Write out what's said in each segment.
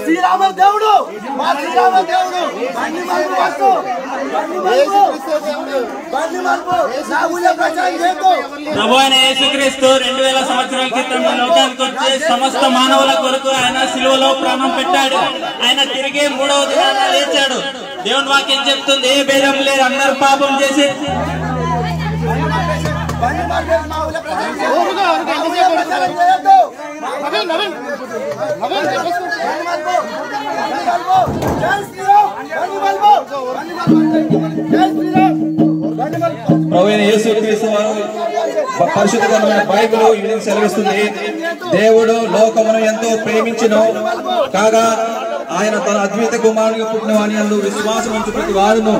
శ్రీరామ దేవుడు ప్రభు అయిన యేసుక్రీస్తు 2000 సంవత్సరాల క్రితం లోకానికి వచ్చి సమస్త మానవుల కొరకు ఆయన సిలువలో ప్రాణం పెట్టాడు. ఆయన తిరిగి 3వ దినాన లేచాడు. దేవుని వాక్యం చెప్తుంది, ఏ భేదం లేదు, అందరూ పాపం చేసి ప్రభువైన యేసుక్రీస్తు వారు పరిశుద్ధ గ్రంథమైన బైబిల్ ఈ విధంగా సెలవిస్తుంది, దేవుడు లోకమును ఎంతో ప్రేమించును కాగా ఆయన తన అద్వైత కుమారునిగా పుట్టిన వాని యందు విశ్వాసం ఉంచు ప్రతి వారును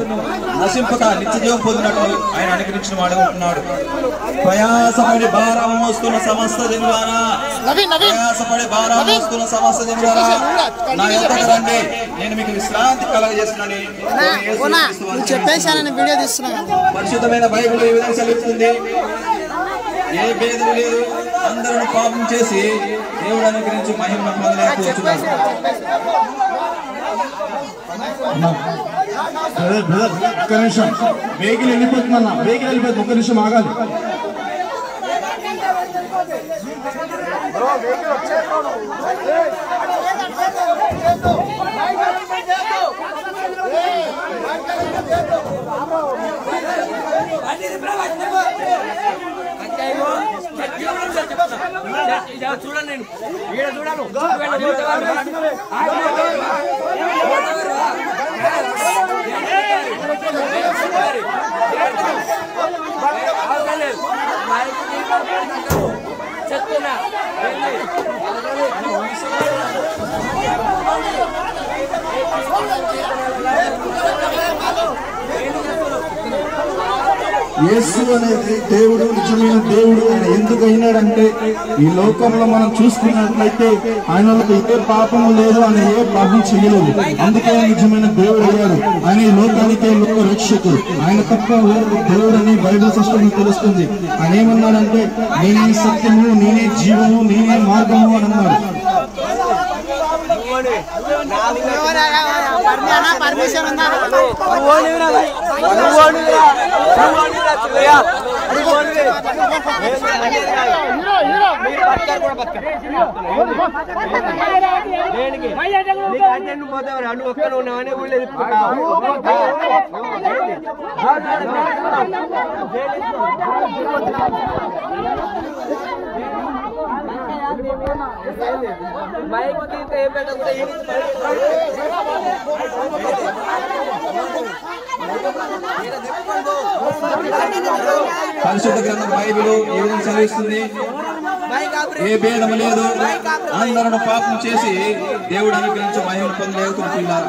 నశింపక నిత్యజీవం పొందినట్లు ఆయన అనుగ్రహించిన వాడు ఉంటున్నాడు. ప్రయాసపడి భారం మోస్తున్న సమస్త జనులారా, నా యొద్దకు రండి, నేను మీకు విశ్రాంతి కలగజేస్తున్నానని పరిశుద్ధమైన బైబిల్ ఈ విధంగా సెలవుతుంది. ఏ భేదం లేదు, అందరూ పాపం చేసి దేవుడు అనుగ్రహించి మహిమ పొందలేకపోతున్నారు. ఒక్క నిమిషం, వెహికల్ వెళ్ళిపోతుందన్న, వెహికల్ వెళ్ళిపోతుంది, ఒక్క నిమిషం ఆగాలి. చూడండి, చెప్తున్నా యేసు అనేది దేవుడు, నిజమైన దేవుడు. ఆయన ఎందుకు అయినాడంటే, ఈ లోకంలో మనం చూసుకున్నట్లయితే ఆయనలో ఏ పాపము లేదు, ఆయన ఏ పాపం చేయలేదు. అందుకే నిజమైన దేవుడు అయ్యాడు. ఆయన ఈ లోకానికే లోక రక్షకుడు. ఆయన తప్ప దేవుడు అని బైబిల్ సిస్టమ్ తెలుస్తుంది. ఆయన ఏమన్నాడంటే, నేనే సత్యము, నేనే జీవము, నేనే మార్గము అని అన్నాడు. పర్మిషన్ ఉందా? నువ్వు ఒక్కరు ఉన్నావని పరిశుద్ధ గ్రంథం బైబిల్ ఏ విధంగా సెలవిస్తుంది, ఏ భేదము లేదు, అందరూ పాపం చేసి దేవుడు అనుగ్రహించి మహిమ పొందలేకుంటున్నారు.